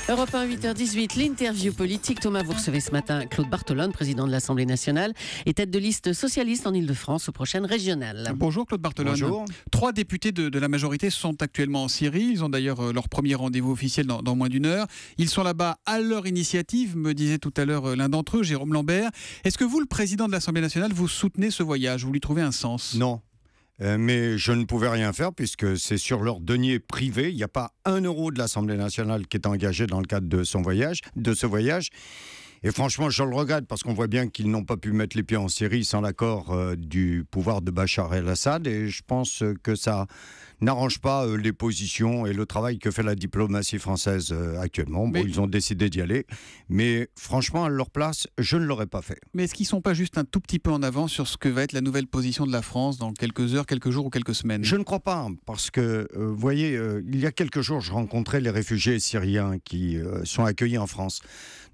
Europe 1, 8h18, l'interview politique. Thomas, vous recevez ce matin Claude Bartolone, président de l'Assemblée nationale et tête de liste socialiste en Ile-de-France aux prochaines régionales. Bonjour Claude Bartolone. Bonjour. 3 députés de la majorité sont actuellement en Syrie. Ils ont d'ailleurs leur premier rendez-vous officiel dans moins d'une heure. Ils sont là-bas à leur initiative, me disait tout à l'heure l'un d'entre eux, Jérôme Lambert. Est-ce que vous, le président de l'Assemblée nationale, vous soutenez ce voyage? Vous lui trouvez un sens? Non. Mais je ne pouvais rien faire puisque c'est sur leur denier privé. Il n'y a pas un euro de l'Assemblée nationale qui est engagé dans le cadre de ce voyage. Et franchement, je le regrette parce qu'on voit bien qu'ils n'ont pas pu mettre les pieds en Syrie sans l'accord du pouvoir de Bachar el-Assad. Et je pense que ça n'arrange pas les positions et le travail que fait la diplomatie française actuellement. Bon, ils ont décidé d'y aller. Mais franchement, à leur place, je ne l'aurais pas fait. Mais est-ce qu'ils ne sont pas juste un tout petit peu en avance sur ce que va être la nouvelle position de la France dans quelques heures, quelques jours ou quelques semaines? Je ne crois pas, parce que, vous voyez, il y a quelques jours, je rencontrais les réfugiés syriens qui sont accueillis en France,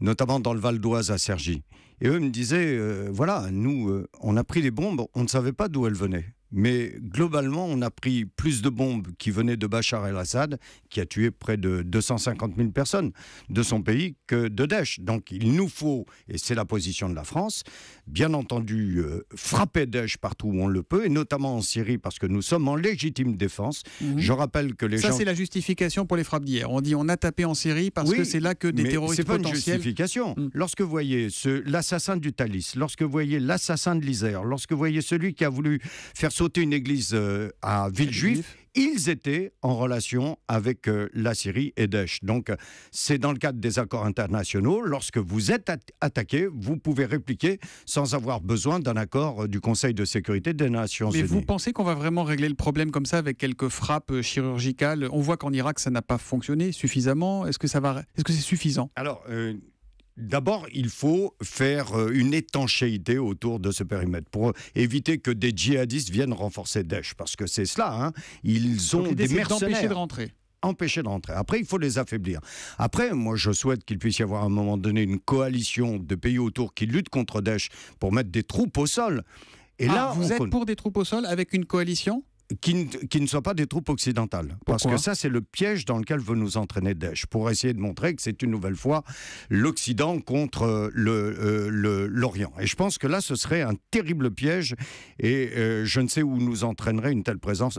notamment dans le Val d'Oise à Cergy. Et eux me disaient, voilà, nous, on a pris des bombes, on ne savait pas d'où elles venaient. Mais globalement, on a pris plus de bombes qui venaient de Bachar el-Assad, qui a tué près de 250 000 personnes de son pays, que de Daesh. Donc il nous faut, et c'est la position de la France, bien entendu, frapper Daesh partout où on le peut, et notamment en Syrie, parce que nous sommes en légitime défense. Je rappelle que les gens... Ça, c'est la justification pour les frappes d'hier. On dit on a tapé en Syrie parce que c'est là que des terroristes potentiels... c'est pas une justification. Lorsque vous voyez l'assassin du Thalys, lorsque vous voyez l'assassin de l'Isère, lorsque vous voyez celui qui a voulu faire sauter une église à Villejuif, ils étaient en relation avec la Syrie et Daesh. Donc, c'est dans le cadre des accords internationaux. Lorsque vous êtes attaqué, vous pouvez répliquer sans avoir besoin d'un accord du Conseil de sécurité des Nations Unies. Mais vous pensez qu'on va vraiment régler le problème comme ça avec quelques frappes chirurgicales? On voit qu'en Irak, ça n'a pas fonctionné suffisamment. Est-ce que c'est suffisant? Alors, d'abord, il faut faire une étanchéité autour de ce périmètre pour éviter que des djihadistes viennent renforcer Daesh, parce que c'est cela, hein. Ils ont des mercenaires. D'empêcher de rentrer. Empêcher de rentrer. Après, il faut les affaiblir. Après, moi, je souhaite qu'il puisse y avoir à un moment donné une coalition de pays autour qui luttent contre Daesh pour mettre des troupes au sol. Et là, vous êtes pour des troupes au sol avec une coalition qui ne soient pas des troupes occidentales. Parce que ça, c'est le piège dans lequel veut nous entraîner Daesh, pour essayer de montrer que c'est une nouvelle fois l'Occident contre l'Orient. Et je pense que là, ce serait un terrible piège, et je ne sais où nous entraînerait une telle présence.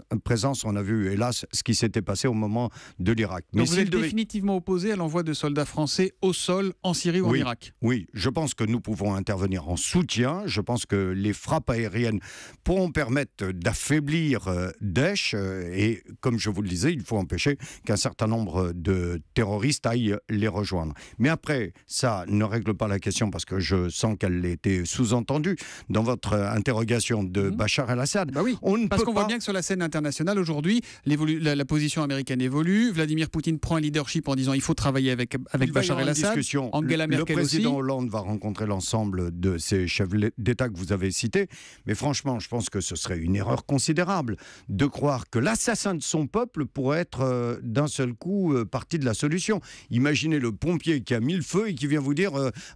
On a vu, hélas, ce qui s'était passé au moment de l'Irak. Donc vous êtes définitivement opposé à l'envoi de soldats français au sol en Syrie ou en Irak? Oui, je pense que nous pouvons intervenir en soutien. Je pense que les frappes aériennes pourront permettre d'affaiblir Daesh, et comme je vous le disais, il faut empêcher qu'un certain nombre de terroristes aillent les rejoindre. Mais après, ça ne règle pas la question, parce que je sens qu'elle était sous-entendue dans votre interrogation de Bachar el-Assad. Bah oui, parce qu'on voit bien que sur la scène internationale aujourd'hui, la position américaine évolue. Vladimir Poutine prend un leadership en disant il faut travailler avec Bachar el-Assad. Angela Merkel aussi. Le président Hollande va rencontrer l'ensemble de ces chefs d'État que vous avez cités. Mais franchement, je pense que ce serait une erreur considérable de croire que l'assassin de son peuple pourrait être d'un seul coup partie de la solution. Imaginez le pompier qui a mis le feu et qui vient vous dire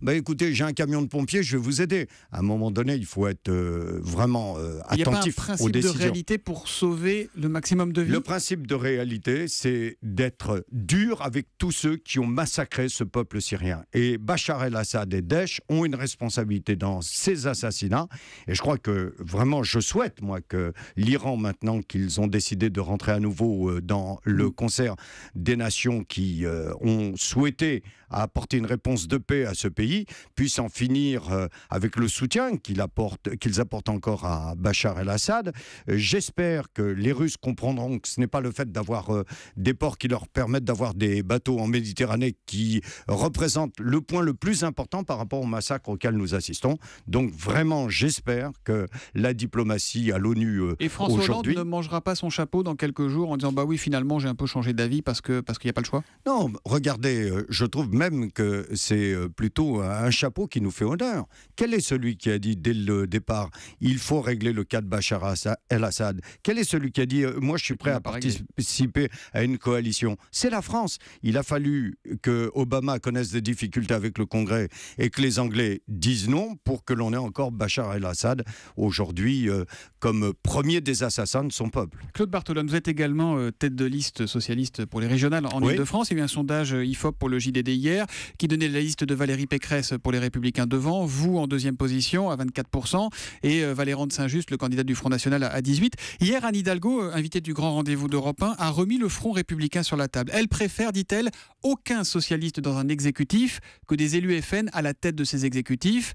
écoutez, j'ai un camion de pompiers, je vais vous aider. À un moment donné, il faut être vraiment attentif aux décisions. Il n'y a pas un principe de réalité pour sauver le maximum de vies? Le principe de réalité, c'est d'être dur avec tous ceux qui ont massacré ce peuple syrien. Et Bachar el-Assad et Daesh ont une responsabilité dans ces assassinats. Et je crois que vraiment, je souhaite, moi, que l'Iran, maintenant qu'ils ont décidé de rentrer à nouveau dans le concert des nations qui ont souhaité apporter une réponse de paix à ce pays, puissent en finir avec le soutien qu'ils apportent encore à Bachar el-Assad. J'espère que les Russes comprendront que ce n'est pas le fait d'avoir des ports qui leur permettent d'avoir des bateaux en Méditerranée qui représentent le point le plus important par rapport au massacre auquel nous assistons. Donc vraiment, j'espère que la diplomatie à l'ONU aujourd'hui ne mangera pas son chapeau dans quelques jours en disant bah oui, finalement j'ai un peu changé d'avis parce qu'il n'y a pas le choix? Non, regardez, je trouve même que c'est plutôt un chapeau qui nous fait honneur. Quel est celui qui a dit dès le départ il faut régler le cas de Bachar el-Assad? Quel est celui qui a dit moi je suis prêt à participer à une coalition? C'est la France. Il a fallu que Obama connaisse des difficultés avec le Congrès et que les Anglais disent non pour que l'on ait encore Bachar el-Assad aujourd'hui comme premier des assassins personne, son peuple. Claude Barthelone, vous êtes également tête de liste socialiste pour les régionales en Ile-de-France. Il y a eu un sondage IFOP pour le JDD hier qui donnait la liste de Valérie Pécresse pour les Républicains devant, vous en deuxième position à 24% et Valéran de Saint-Just, le candidat du Front National, à 18%. Hier, Anne Hidalgo, invitée du grand rendez-vous d'Europe 1, a remis le Front républicain sur la table. Elle préfère, dit-elle, aucun socialiste dans un exécutif que des élus FN à la tête de ces exécutifs.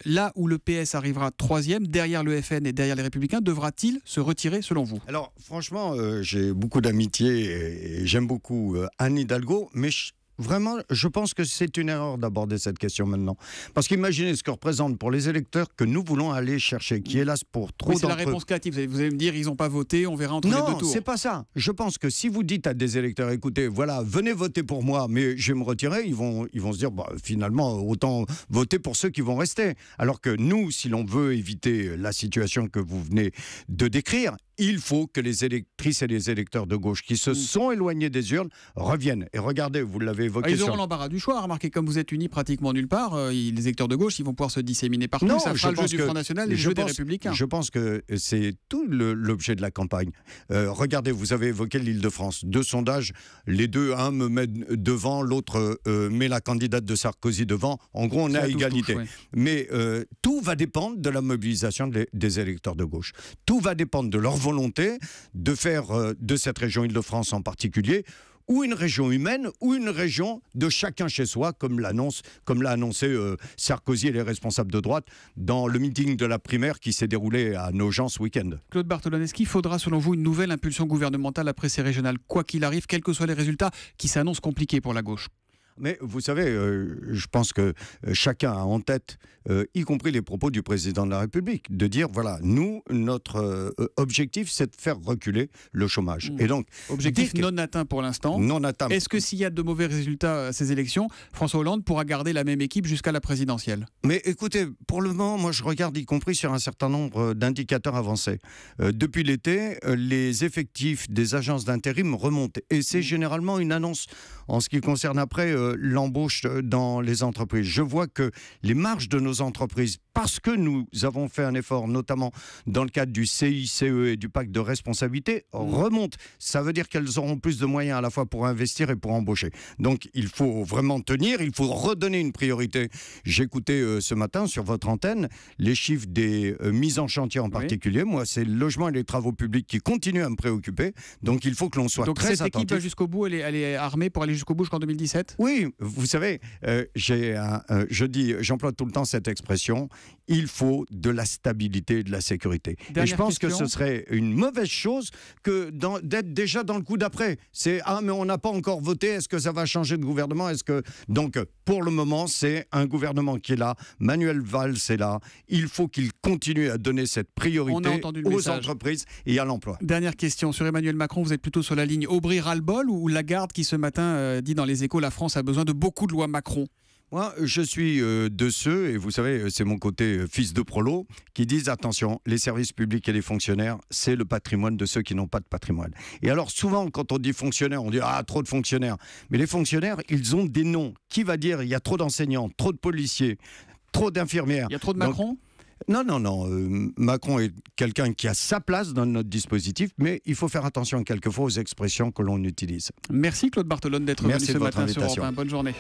Là où le PS arrivera troisième, derrière le FN et derrière les Républicains, devra-t-il se retirer selon vous? Alors franchement, j'ai beaucoup d'amitié et j'aime beaucoup Anne Hidalgo, mais vraiment, je pense que c'est une erreur d'aborder cette question maintenant. Parce qu'imaginez ce que représente pour les électeurs que nous voulons aller chercher, qui hélas pour trop c'est la réponse créative. Vous allez me dire, ils n'ont pas voté, on verra entre les deux tours. Non, c'est pas ça. Je pense que si vous dites à des électeurs, écoutez, voilà, venez voter pour moi, mais je vais me retirer, ils vont se dire, bah, finalement, autant voter pour ceux qui vont rester. Alors que nous, si l'on veut éviter la situation que vous venez de décrire, il faut que les électrices et les électeurs de gauche qui se sont éloignés des urnes reviennent. Et regardez, vous l'avez évoqué. Ils auront l'embarras du choix. Remarquez, comme vous êtes unis pratiquement nulle part, les électeurs de gauche, ils vont pouvoir se disséminer partout. Non, ça fera le jeu du Front National et le jeu des Républicains. Je pense que c'est tout l'objet de la campagne. Regardez, vous avez évoqué l'Île-de-France. 2 sondages, les deux, un me met devant, l'autre met la candidate de Sarkozy devant. En gros, on est à égalité. Mais tout va dépendre de la mobilisation des électeurs de gauche. Tout va dépendre de leur volonté de faire de cette région Île-de-France en particulier ou une région humaine, ou une région de chacun chez soi, comme l'a annoncé Sarkozy et les responsables de droite dans le meeting de la primaire qui s'est déroulé à Nogent ce week-end. Claude Barthelone, est-ce qu'il faudra selon vous une nouvelle impulsion gouvernementale après ces régionales, quoi qu'il arrive, quels que soient les résultats qui s'annoncent compliqués pour la gauche? Mais vous savez, je pense que chacun a en tête, y compris les propos du président de la République, de dire, voilà, nous, notre objectif, c'est de faire reculer le chômage. Et donc, objectif non atteint pour l'instant. Non atteint. Est-ce que s'il y a de mauvais résultats à ces élections, François Hollande pourra garder la même équipe jusqu'à la présidentielle? Mais écoutez, pour le moment, moi je regarde y compris sur un certain nombre d'indicateurs avancés. Depuis l'été, les effectifs des agences d'intérim remontent. Et c'est généralement une annonce en ce qui concerne après l'embauche dans les entreprises. Je vois que les marges de nos entreprises, parce que nous avons fait un effort, notamment dans le cadre du CICE et du pacte de responsabilité, remontent. Ça veut dire qu'elles auront plus de moyens à la fois pour investir et pour embaucher. Donc il faut vraiment tenir, il faut redonner une priorité. J'écoutais ce matin sur votre antenne les chiffres des mises en chantier en particulier. Moi, c'est le logement et les travaux publics qui continuent à me préoccuper. Donc il faut que l'on soit très attentif. Donc cette équipe va jusqu'au bout, elle est armée pour aller jusqu'au bout jusqu'en 2017? Oui, vous savez, j'emploie tout le temps cette expression, il faut de la stabilité et de la sécurité. Et je pense que ce serait une mauvaise chose que d'être déjà dans le coup d'après. C'est « Ah, mais on n'a pas encore voté, est-ce que ça va changer de gouvernement ?» Donc, pour le moment, c'est un gouvernement qui est là, Manuel Valls est là, il faut qu'il continue à donner cette priorité aux entreprises et à l'emploi. Dernière question, sur Emmanuel Macron, vous êtes plutôt sur la ligne Aubry ras-le-bol ou Lagarde qui ce matin dit dans les Échos, la France a besoin de beaucoup de lois Macron? Moi, je suis de ceux, et vous savez, c'est mon côté fils de prolo, qui disent attention, les services publics et les fonctionnaires, c'est le patrimoine de ceux qui n'ont pas de patrimoine. Et alors, souvent, quand on dit fonctionnaires, on dit ah, trop de fonctionnaires. Mais les fonctionnaires, ils ont des noms. Qui va dire il y a trop d'enseignants, trop de policiers, trop d'infirmières? Il y a trop de Macron? Non. Macron est quelqu'un qui a sa place dans notre dispositif, mais il faut faire attention quelquefois aux expressions que l'on utilise. Merci Claude Barthelone d'être venu ce matin sur Europe 1. Bonne journée.